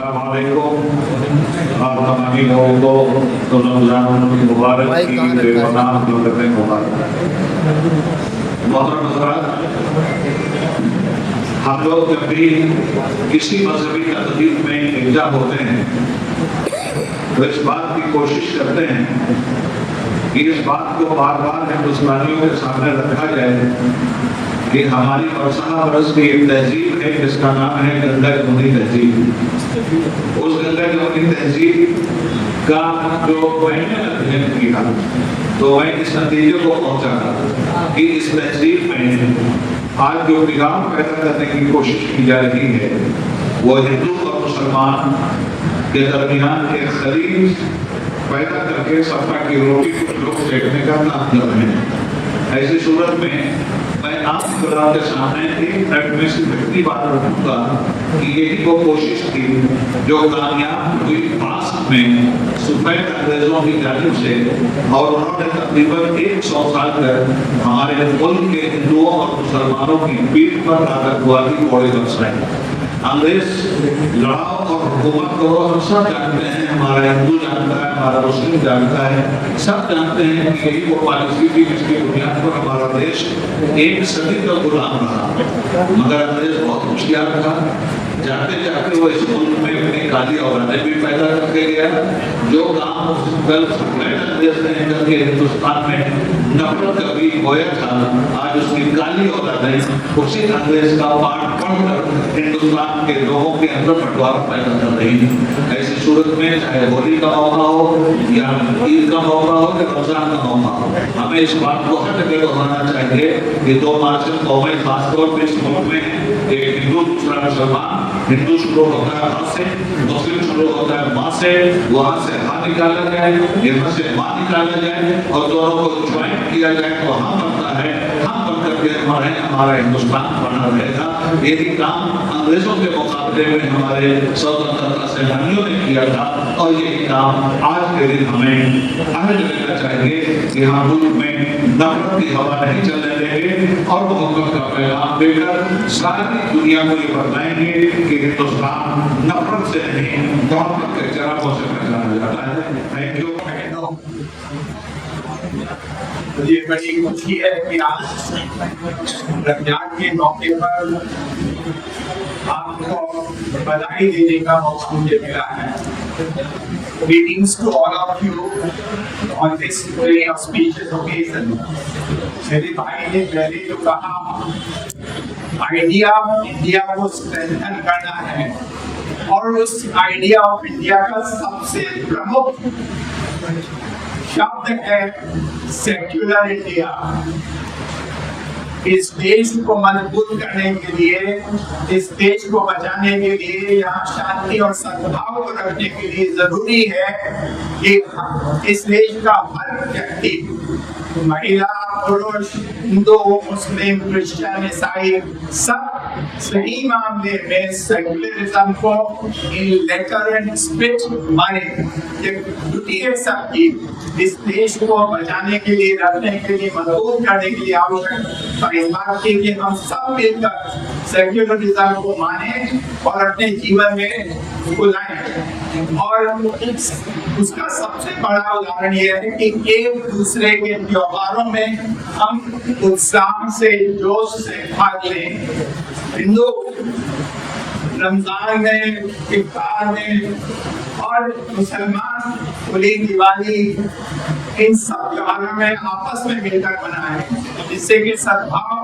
अस्सलाम वालेकुम। आप तमामी लोगों को रमज़ान की मुबारक की बेपनाह बरकतें मुबारक। मोहतरम हज़रात, हम लोग जब भी किसी मजहबी तकलीफ में इल्जा होते हैं तो इस बात की कोशिश करते हैं कि इस बात को बार बार हिंदुस्तानियों के सामने रखा जाए कि हमारी बरसना बरस की एक तहजीब है जिसका नाम है गंगा जमुनी तहजीब। उस गंगा जमुनी तहजीब का जो मैंने अध्ययन किया तो मैं इस नतीजे को पहुंचा कि इस तहजीब में आज जो पैगाम पैदा करने की कोशिश की जा रही है वो हिंदू और मुसलमान के दरमियान एक खलीज पैदा करके सत्ता की रोटी कुछ लोग सेकने का काम कर रहे हैं। ऐसी सूरत में मैं आप के सामने एक मिनट में सिर्फ इतनी बात रखूंगा कि यही वो कोशिश थी जो कामयाब हुई पास्ट में सफेद अंग्रेजों की जानिब से, और उन्होंने तकरीबन 100 साल तक हमारे मुल्क के हिंदुओं और मुसलमानों की पीठ पर आतंकवादी कोड़े बरसाए। अंग्रेज लड़ाओ और हुकूमत करो हम सब जानते हैं, हमारा हिंदू जानता है, हमारा मुस्लिम जानता है, सब जानते हैं कि यही वो पॉलिसी थी जिसकी बुनियाद पर हमारा देश एक सदी का गुलाम रहा। मगर अंग्रेज बहुत होशियार था, जाते जाते वो इस मुल्क में अपनी काली औलादें भी पैदा करके गया। जो काम कल अंग्रेज ने करके हिंदुस्तान में नफरत कभी बोया था, आज उसकी काली औलादें उसी अंग्रेज का पाठ पढ़कर हिंदुस्तान के लोगों के अंदर बंटवारा पैदा कर रही है। ऐसी सूरत में चाहे होली का मौका हो या ईद का मौका हो या रमजान का मौका हो, हमें इस बात को हट के दोहराना चाहिए कि दो मार्जिन कौमें खासतौर पर इस मुल्क में एक हिंदू दूसरा मुसलमान, हिंदू शुरू होता है हाथ से, मुस्लिम शुरू होता है माँ से, वहाँ से हाथ निकाला जाए, यहाँ से माँ निकाला जाए और दोनों को ज्वाइंट किया जाए तो हम बनता है, हम बनकर के हमारा हिंदुस्तान बना रहेगा। यही काम अंग्रेजों के मुकाबले में हमारे स्वतंत्रता सेनानियों ने किया था और यही काम आज के दिन हमें अहद लेना चाहिए कि हम मुल्क में नफरत की हवा नहीं चलने देंगे और मोहब्बत का पैगाम देकर सारी दुनिया को ये बताएंगे कि हिंदुस्तान नफरत से नहीं मोहब्बत के चरागों से पहचाना जाता है। Thank you. मुझे बड़ी खुशी है कि आज रमजान के मौके पर आपको बधाई देने का मौका मुझे मिला है। Greetings to all of you on this very auspicious occasion. मेरे भाई ने पहले तो कहा आइडिया ऑफ इंडिया को स्ट्रेंथन करना है और उस आइडिया ऑफ इंडिया का सबसे प्रमुख शब्द है सेक्युलर इंडिया। इस देश को मजबूत करने के लिए, इस देश को बचाने के लिए, यहाँ शांति और सद्भाव को रखने के लिए जरूरी है कि इस देश का हर व्यक्ति, महिला, पुरुष, हिंदू, मुस्लिम, क्रिश्चियन, ईसाई, सब सही मामले में सेक्युलरिज्म को इन लेटर एंड स्पिरिट माने। ये ड्यूटी है सबकी, इस देश को बचाने के लिए, रखने के लिए, मजबूत करने के लिए आवश्यक और इस बात के लिए हम सब मिलकर सेक्युलरिज्म को माने और अपने जीवन में उसको लाएं। और उसका सबसे बड़ा उदाहरण यह है कि एक दूसरे के त्योहारों में हम उत्साह से, जोश से भाग लें। हिंदू रमजान में, इफ्तार में और मुसलमान होली, दिवाली, इन सब त्योहारों में आपस में मिलकर मनाएं जिससे कि सद्भाव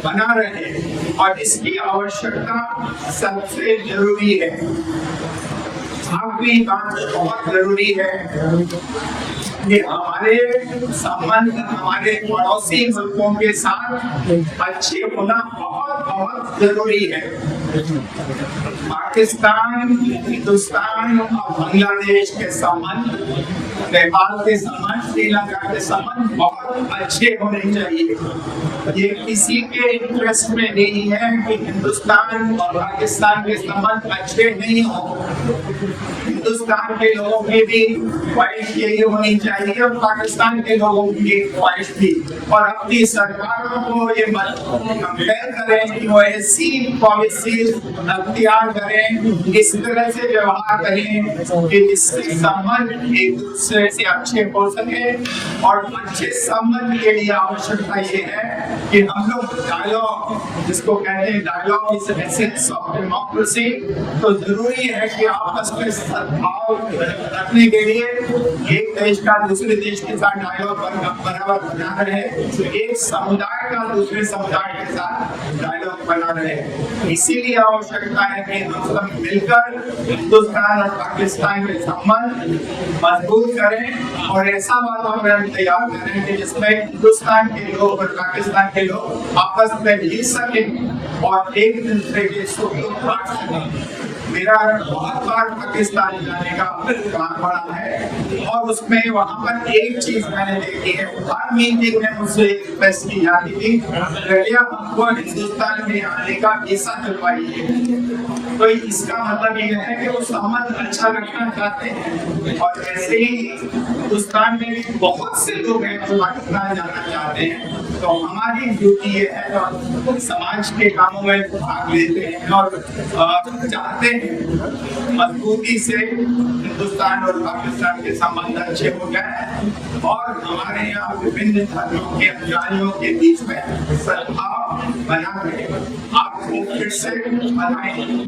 बना रहे और इसकी आवश्यकता सबसे जरूरी है। आखिरी बात बहुत जरूरी है कि हमारे संबंध हमारे पड़ोसी मुल्कों के साथ अच्छे होना बहुत बहुत जरूरी है। पाकिस्तान, हिंदुस्तान और बांग्लादेश के संबंध, नेपाल के संबंध, श्रीलंका के संबंध बहुत अच्छे होने चाहिए। ये किसी के इंटरेस्ट में नहीं है कि हिंदुस्तान और पाकिस्तान के संबंध अच्छे नहीं हो। हिंदुस्तान के लोगों की भी ख्वाहिश यही होनी चाहिए और पाकिस्तान के लोगों की ख्वाहिश भी, और अपनी सरकारों को ये कंपेयर करें कि वो ऐसी पॉलिसी अख्तियार करें, इस तरह से व्यवहार करें कि जिससे संबंध एक दूसरे से अच्छे हो सके। और अच्छे संबंध के लिए आवश्यकता ये है कि हम लोग डायलॉग, जिसको कहते हैं dialogue is essence of democracy, तो जरूरी है कि आपस में सद्भाव रखने के लिए एक देश का दूसरे देश के साथ डायलॉग बराबर बना रहे, एक समुदाय का दूसरे समुदाय के साथ डायलॉग बना रहे। इसीलिए आवश्यकता है कि हम सब मिलकर हिंदुस्तान और पाकिस्तान के संबंध मजबूत करें और ऐसा वातावरण तैयार करें कि जिसमें हिंदुस्तान के लोग और पाकिस्तान के लोग आपस में मिल सकें और एक दूसरे के सुख दुख बांट सकें। मेरा बहुत बार पाकिस्तान जाने का प्लान बना है और उसमें वहाँ पर एक चीज मैंने देखी है, हर मीटिंग में मुझसे रिक्वेस्ट की जाती थी, भैया हमको हिंदुस्तान में आने का वीजा दिलवाइए। तो इसका मतलब ये है कि वो संबंध अच्छा रखना चाहते हैं। और ऐसे ही हिंदुस्तान में भी बहुत से लोग हैं जो पाकिस्तान जाना चाहते हैं, तो हमारी ड्यूटी ये है तो समाज के कामों में भाग लेते हैं और चाहते हैं मजबूती से हिंदुस्तान और पाकिस्तान के संबंध अच्छे हो जाए और हमारे यहाँ विभिन्न धर्मों के अनुयायियों के बीच में सद्भाव बना रहे। आपको फिर से बधाई।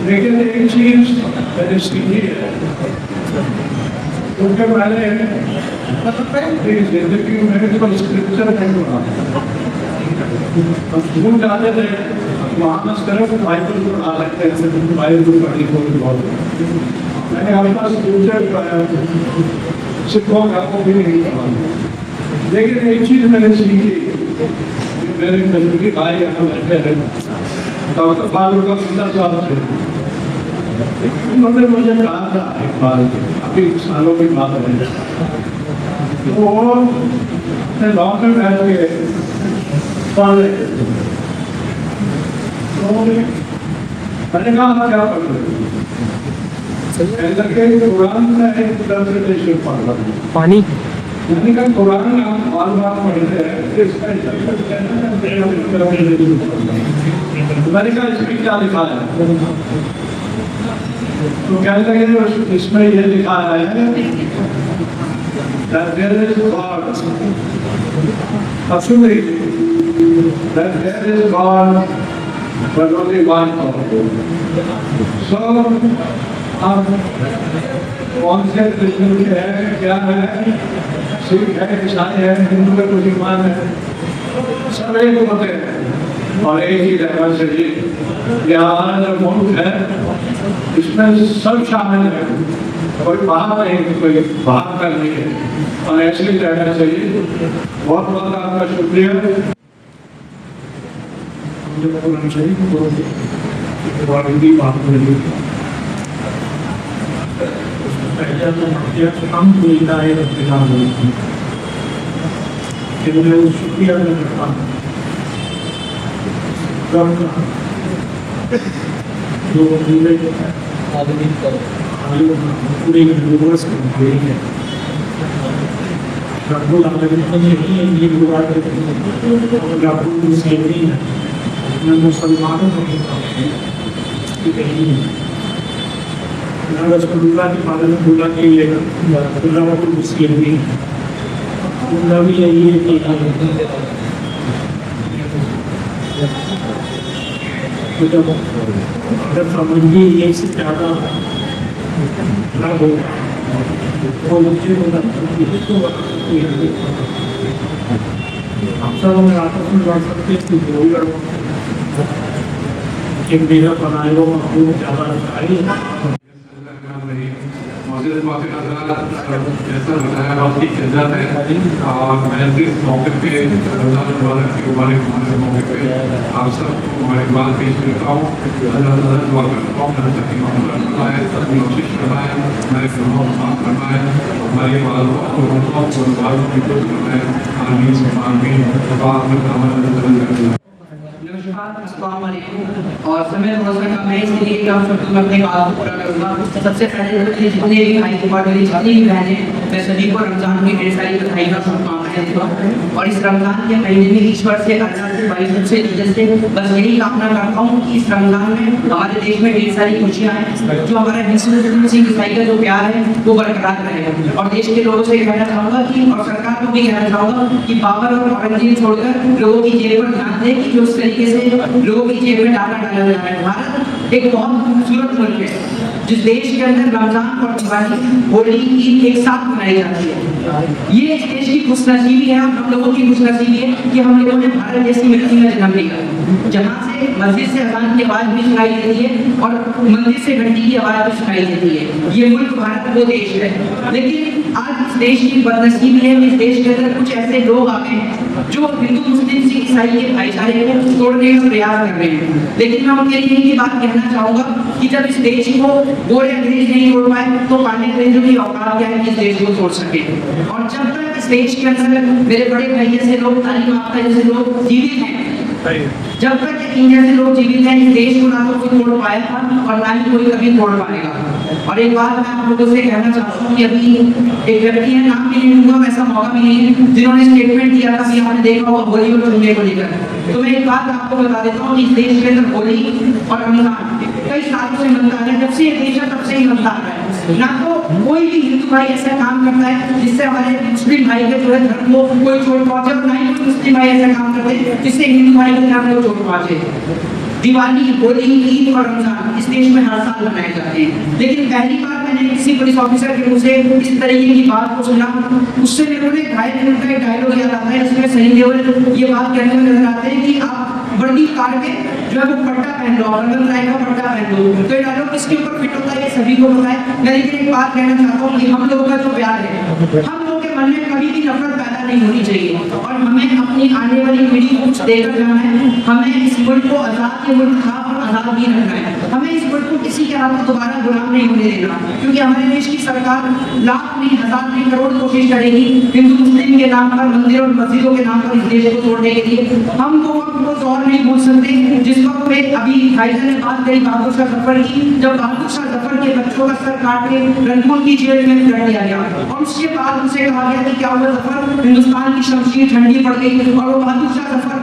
लेकिन एक चीज मैंने सीखी है, क्योंकि मैंने जिंदगी में कोई स्क्रिप्चर नहीं पढ़ा। स्कूल जाते थे वहाँ सिर्फ बाइबल पढ़ा सकते थे, बाइबल पढ़ी थोड़ी बहुत। मैंने अपना स्क्रिप्चर सिखों का वो भी नहीं पढ़ा। लेकिन एक चीज मैंने सीखी, मेरे नजदीकी भाई यहाँ बैठे हैं तो बाल का सीधा जवाब थे, उन्होंने मुझे कहा था एक बार, अभी सालों की बात है, तो लॉ में बैठ के पढ़ रहे, तो मैंने कहा क्या पढ़ रहे, कुरान में एक इंटरप्रिटेशन पढ़ रहा हूँ पानी, मैंने कहा कुरान आप बार बार पढ़ रहे हैं, इसका मैंने कहा इसमें क्या लिखा है, तो कहने लगे इसमें ये लिखा है that there is God, that there is God, but only one God. So आप कौन से रिलीजन के हैं, क्या है, सिख है, ईसाई है, हिंदू है, मुसलमान है, सब एक होते हैं और एक ही जगह से जी हमारा जो मुल्क है इसमें सब शामिल है, कोई बाहर नहीं, कोई बाहर का नहीं है और ऐसे ही रहना चाहिए। बहुत बहुत आपका शुक्रिया। हिंदी बात करिए, हम बोलता है शुक्रिया करता हूँ जो आदमी पूरे यूनिवर्स को देंगे मुसलमानों रसगुल्ला की पालन गुल्ला के लिए मुस्लिम भी गुल्ला भी यही है कि जब समझिए ये से ज़्यादा लाभ हो वो मुझे हम सब हमें आपस में लड़ सकते हैं कि वो लड़ो एक मेरा बनाए वो ज़्यादा चाहिए। जैसा बताया आपकी इज्जत है और मैं इस मौके पे रमज़ान मुबारक के मौके पे आप सबको मुबारकबाद पेश करता हूँ। अल्लाह ताला दुआ करता हूँ मेरे तक फरमाए, सब कोशिश करवाए, हमारे गुनाहों को माफ़ करवाए, हमारे वालों को वालों की खुश करवाए। आमीन आमीन। अस्सलाम वालेकुम। और समय रोज़ा का मैं इसलिए कि हम सब अपने बात को पूरा करूँगा। सबसे पहले जितने भी भाई कमांड वाली जितनी भी बहनें, मैं सभी को रमज़ान की ढेर सारी बधाई और शुभकामनाएं देता हूँ। और इस रमज़ान के महीने में ईश्वर से अल्लाह से वाहिगुरु से इज्जत से बस यही कामना करता हूँ कि इस रमज़ान में हमारे देश में ढेर सारी खुशियाँ हैं, जो हमारा हिंदू सिंह ईसाई का जो प्यार है वो बरकरार रहे। और देश के लोगों से कहना चाहूँगा कि और सरकार को भी कहना चाहूँगा कि बाबर और औरंगजेब छोड़कर लोगों की जेब पर ध्यान दें कि जो तरीके से लोगों की जेब में डाला जा रहा है। भारत एक बहुत खूबसूरत मुल्क है जिस देश के अंदर रमजान और दिवाली, होली, ईद एक साथ मनाई जाती है। ये इस देश की खुशनसीबी है और हम लोगों की खुशनसीबी है कि हम लोगों ने भारत जैसी मिट्टी में जन्म लिया, जहाँ से मस्जिद से अजान की आवाज़ भी सुनाई देती है और मंदिर से घंटी की आवाज़ भी सुनाई देती है। ये मुल्क भारत वो देश है। लेकिन आज इस देश की बदनसीबी है, इस देश के अंदर कुछ ऐसे लोग आ गए हैं जो हिंदू मुस्लिम सिख ईसाई के भाईचारे को तोड़ने का प्रयास कर रहे हैं। लेकिन मैं उनके लिए ये बात कहना चाहूँगा कि जब इस देश को गोरे अंग्रेज नहीं तोड़ पाए तो काले अंग्रेजों की औकात क्या है कि इस देश को तोड़ सके। और जब तक इस देश के अंदर मेरे बड़े भाई जैसे लोग, तालीम याफ्ता जैसे लोग जीवित हैं, जब तक इन जैसे लोग जीवित हैं, इस देश को ना तो कोई तोड़ पाया था और ना ही कोई कभी तोड़ पाएगा। और एक बात मैं आप लोगों से कहना चाहता हूँ कि अभी एक व्यक्ति है, नाम भी नहीं लूंगा, वैसा मौका भी नहीं है, जिन्होंने स्टेटमेंट दिया था कि आपने देखा होगा होली और जुम्मे को लेकर। तो मैं एक बात आपको बता देता हूँ कि इस देश के अंदर होली और रमजान कई सालों से मनता है, जब से ये देश है तब से ही मनता है। ना तो कोई भी हिंदू भाई ऐसा काम करता है जिससे हमारे मुस्लिम भाई के जो है धर्म को कोई चोट पहुंचे, और ना ही कोई मुस्लिम भाई ऐसा काम करते हैं जिससे हिंदू भाई के धर्म को चोट पहुंचे। दिवाली, होली, ईद और रमजान इस देश में हर साल मनाए जाते हैं। लेकिन पहली बार मैंने किसी पुलिस ऑफिसर के मुंह से इस तरीके की बात को सुना, उससे मेरे को ढाई मिनट का एक डायलॉग याद आता है। इसमें सनी देओल ये बात कहने में नजर आते हैं कि आप वर्दी काट के जो है वो पट्टा पहन लो, रंगन राय का पट्टा पहन लो। तो ये डायलॉग किसके ऊपर फिट होता है ये सभी को पता है। मैं लेकिन एक बात कहना चाहता हूँ कि हम लोगों का जो प्यार है, हम लोगों के मन में कभी भी नफरत पैदा नहीं होनी चाहिए और हमें अपनी आने वाली पीढ़ी को कुछ देकर जाना है। हमें इस मुल्क को आज़ाद के मुल्क था और आज़ाद भी रखना है। हमें इस मुल्क को किसी के हाथ में दोबारा गुलाम नहीं होने देना, क्योंकि हमारे देश की सरकार लाख नहीं, हजार नहीं, करोड़ कोशिश करेगी हिंदू मुस्लिम के नाम पर, मंदिर और मस्जिदों के नाम पर इस देश को तोड़ने के लिए। हम वो दौर नहीं भूल सकते जिस वक्त में अभी भाईजान ने बात करी बहादुर शाह जफर की, जब बहादुर शाह जफर के बच्चों का सर काट के रंगून की जेल में कर दिया गया और उसके बाद उनसे कहा गया कि क्या हुआ जफर, हिंदुस्तान की शमशीर ठंडी पड़ गई। और वो बहादुर शाह जफर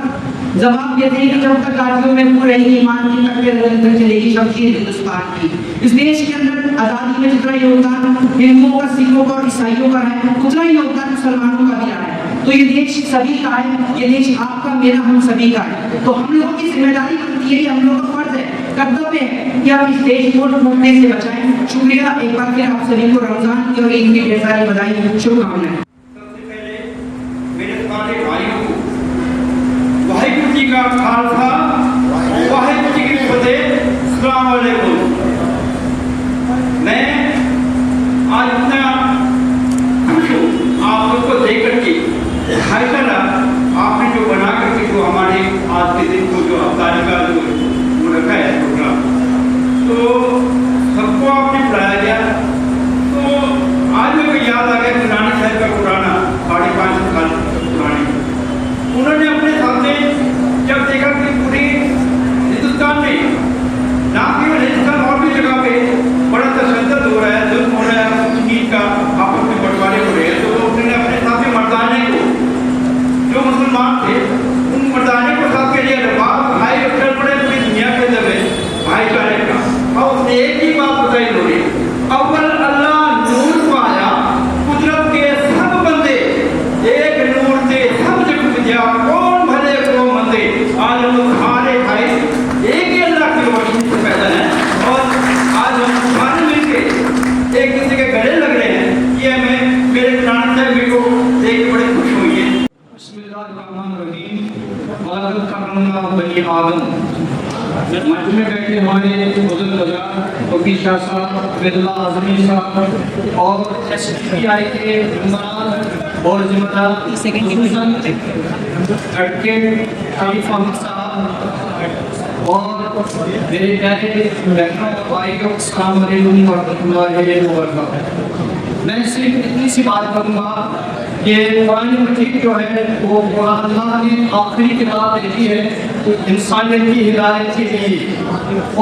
जवाब देते हैं कि जब तक गाड़ियों में पूरी रहेगी ईमान की तक चलेगी शमशीर हिंदुस्तान की। इस देश के अंदर आज़ादी में जितना योगदान हिंदुओं का, सिखों का और ईसाइयों का है, उतना ही योगदान मुसलमानों का भी रहा है। तो ये देश सभी का है, ये देश आपका, मेरा, हम सभी का है। तो हम लोगों की जिम्मेदारी बनती है, हम लोगों का फर्ज है, कर्तव्य है कि हम इस देश को टूटने से बचाएं। शुक्रिया एक बार फिर आप सभी को रमजान की और ईद की ढेर सारी बधाई, शुभकामनाएं। सबसे पहले मेरे सारे भाइयों को वाहिगुरु जी का खालसा, वाहिगुरु जी की फतेह, अस्सलाम वालेकुम। मैं आज इतना खुश हूँ आप लोग को देख करके। भाईचारा आपने जो बना करके जो हमारे आज के दिन को जो अफ्तारी का जो वो रखा है प्रोग्राम, तो सबको आपने बुलाया गया। तो आज मेरे को याद आ गया पुरानी साहब का पुराना 550 साल पुरानी, उन्होंने अपने सामने जब देखा कि पूरे हिंदुस्तान में, ना केवल हिंदुस्तान और भी जगह पे बड़ा तशद्दुद हो रहा है, जुल्म हो रहा है, चीज का आपस में बंटवारे हो रहे हैं, तो उन्होंने अपने सामने मर्दाने को, जो मुसलमान थे उन मर्दाने को साथ के लिए भाई चल पड़े पूरी दुनिया के अंदर भाईचारे का। और उसने एक ही बात बताई उन्होंने, अव्वल अल्लाह नूर पाया, कुदरत के सब बंदे एक नूर से सब जग विद्या, कौन भले को मंदे। आज हम लोग सारे भाई एक ही अल्लाह की रोशनी से पैदा है और आज हम सारे मिलकर एक दूसरे के गले लग रहे हैं। ये हमें मेरे पुराने साहब को देख के बड़े खुश हुई है। बिस्मिल्लाहिर्रहमानिर्रहीम। वालैकुम सलाम बनी आदम। मंच में बैठे हमारे बुजुर्ग हज़रात, वकील शाह साहब, बिरला आज़मी साहब और SBI के मेंबरान और जिम्मेदार, खुसूसन एडवोकेट शरीफ अहमद साहब और मेरे प्यारे बहनों और भाइयों, अस्सलाम वालेकुम व रहमतुल्लाहि व बरकातहू। मैं सिर्फ इतनी सी बात करूँगा कि कुरान मजीद जो है वो अल्लाह ने आखिरी किताब लिखी है इंसानियत की हिदायत के लिए,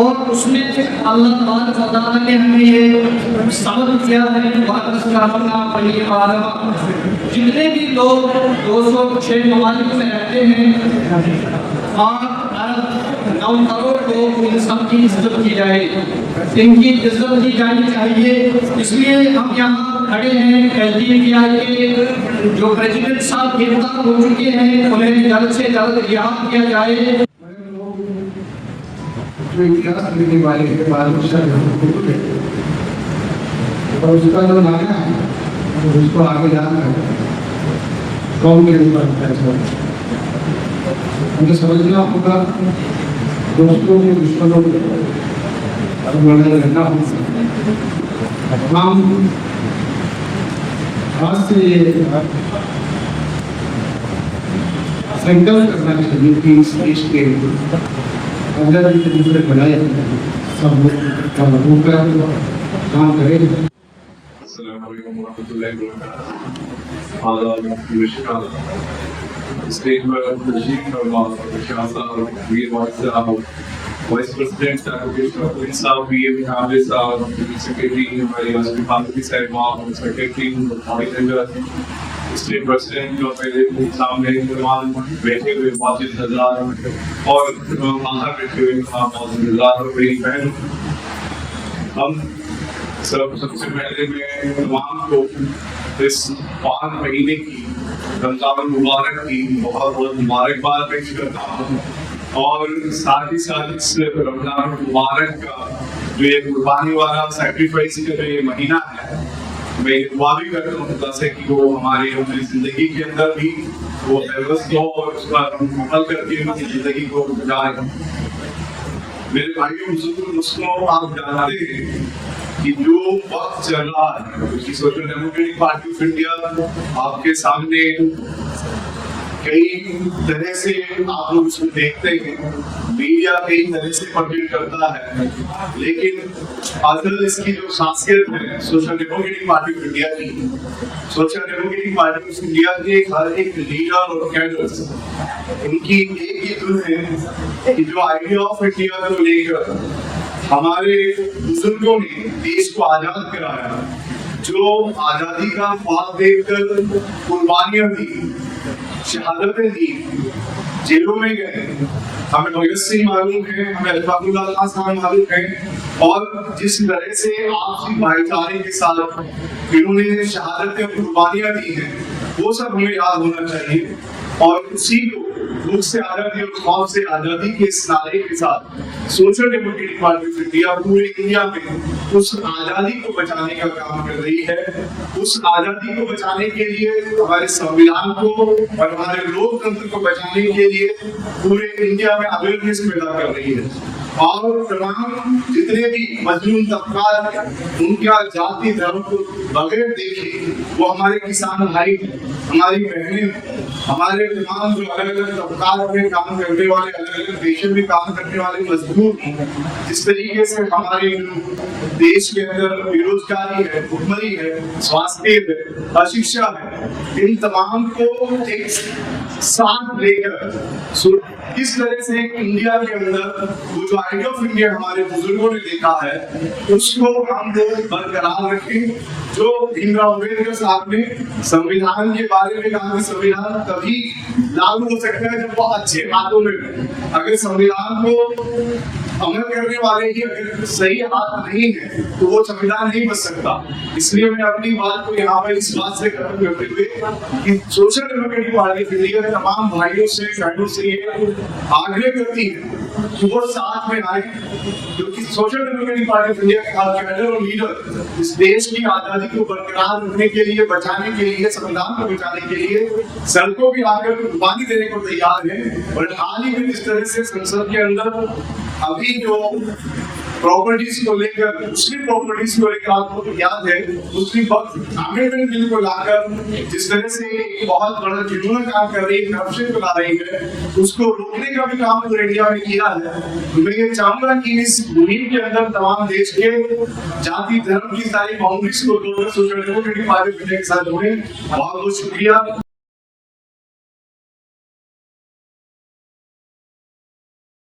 और उसमें अल्लाह ताला ने हमें ये सबक दिया है बनी आदम, जितने भी लोग 206 ममालिक में रहते हैं, 9 करोड़ लोग, इन सब की इज्जत की जाए, इनकी इज्जत की जानी चाहिए। इसलिए हम यहाँ खड़े हैं LGBTI के जो प्रेसिडेंट साहब गिरफ्तार हो चुके हैं, उन्हें जल्द से जल्द रिहा किया जाए। जो इतिहास लिखने वाले के बारे में और उसका जो नारा है उसको आगे जाना है कौन के ऊपर फैसला हमें समझना होगा, दोस्तों के दुश्मनों के रहना होगा। हम आज से संकल्प करना चाहिए कि इस देश के अंदर भी दूसरे बनाए सब लोग काम करें। स्टेज पर तशरीफ फरमा शाह साहब, वीर वाइस प्रेसिडेंट साहब, वीर हामिद साहब, सेक्रेटरी हमारे फारूकी साहब, सेक्रेटरी स्टेट प्रेसिडेंट जो मेरे सामने तमाम बैठे हुए मौजूद हज़रात और बाहर बैठे हुए मौजूद हज़रात और मेरी बहन, हम सबसे पहले मैं तमाम को इस 5 महीने की रमज़ान मुबारक की बहुत बहुत मुबारकबाद पेश करता हूँ, और साथ ही साथ इस रमज़ान मुबारक का जो ये कुर्बानी वाला सैक्रिफाइस का जो ये महीना है, मैं दुआ भी करता हूँ अल्लाह से कि वो हमारी अपनी ज़िंदगी के अंदर भी वो व्यवस्था हो और उस पर अमल करके अपनी ज़िंदगी को गुजारें। मेरे भाइयों बुजुर्गों दोस्तों, आप जानते हैं कि जो वक्त चल रहा है कि social Democratic Party of India आपके सामने कई तरह से आप लोग इसको देखते हैं, मीडिया कई तरह से प्रकट करता है, लेकिन असल इसकी जो खासियत है Social Democratic Party of India की, Social Democratic Party of India के हर एक लीडर और कैडर्स, उनकी एक ही धुन है कि जो आइडिया ऑफ इंडिया को लेकर हमारे बुजुर्गों ने देश को आजाद कराया, जो आजादी का ख्वाब देखकर कुर्बानियां दी, शहादतें दी, जेलों में गए, हमें भगत सिंह मालूम है, हमें अल्फाकुल्लाह खान साहब मालूम है, और जिस तरह से आपसी भाईचारे के साथ इन्होंने शहादतें और कुर्बानियां दी हैं, वो सब हमें याद होना चाहिए। और उसी को भूख से आजादी और खौफ से आजादी के इस नारे के साथ social Democratic Party of India पूरे इंडिया में उस आजादी को बचाने का काम कर रही है। उस आजादी को बचाने के लिए, हमारे संविधान को और हमारे लोकतंत्र को बचाने के लिए पूरे इंडिया में अवेयरनेस पैदा कर रही है, और तमाम जितने भी मजलूम तबकात हैं उनका जाति धर्म को बगैर देखे वो हमारे किसान भाई, हमारी बहनें, हमारे तमाम जो अलग अलग तबकात में काम करने वाले, अलग अलग देशों में काम करने वाले मजदूर हैं, जिस तरीके से हमारे देश के अंदर बेरोजगारी है, भुखमरी है, स्वास्थ्य है, अशिक्षा है, इन तमाम को एक साथ लेकर इस तरह से इंडिया के अंदर वो जो आइडिया ऑफ इंडिया हमारे बुजुर्गों ने देखा है उसको हम लोग बरकरार रखें। जो भीमराव अम्बेडकर साहब ने संविधान के बारे में कहा कि संविधान तभी लागू हो सकता है जब वो अच्छे हाथों में, अगर संविधान को अमल करने वाले ही अगर सही हाथ नहीं है तो वो संविधान नहीं बच सकता। इसलिए मैं अपनी बात को यहाँ पर इस बात से खत्म करते हुए कि social Democratic Party of India के तमाम भाइयों से बहनों से आग्रह करती है कि वो साथ में आए, क्योंकि social Democratic Party of India के कैडर और लीडर इस देश की आजादी को बरकरार रखने के लिए, बचाने के लिए, संविधान को बचाने के लिए सड़कों की आकर कुर्बानी देने को तैयार है। और हाल ही में जिस तरह से संसद के अंदर अभी जो प्रॉपर्टीज को लेकर, मुस्लिम प्रॉपर्टीज को लेकर आपको याद है मुस्लिम वक्त अमेंडमेंट बिल को लाकर जिस तरह से एक बहुत बड़ा जुर्माना काम कर रही है, करप्शन को ला रही है, उसको रोकने का भी काम पूरे इंडिया में किया है। तो मैं ये चाहूंगा कि इस मुहिम के अंदर तमाम देश के जाति धर्म की सारी बाउंड्रीज को तोड़कर सोशल डेमोक्रेटिक पार्टी के साथ जुड़े। बहुत बहुत शुक्रिया।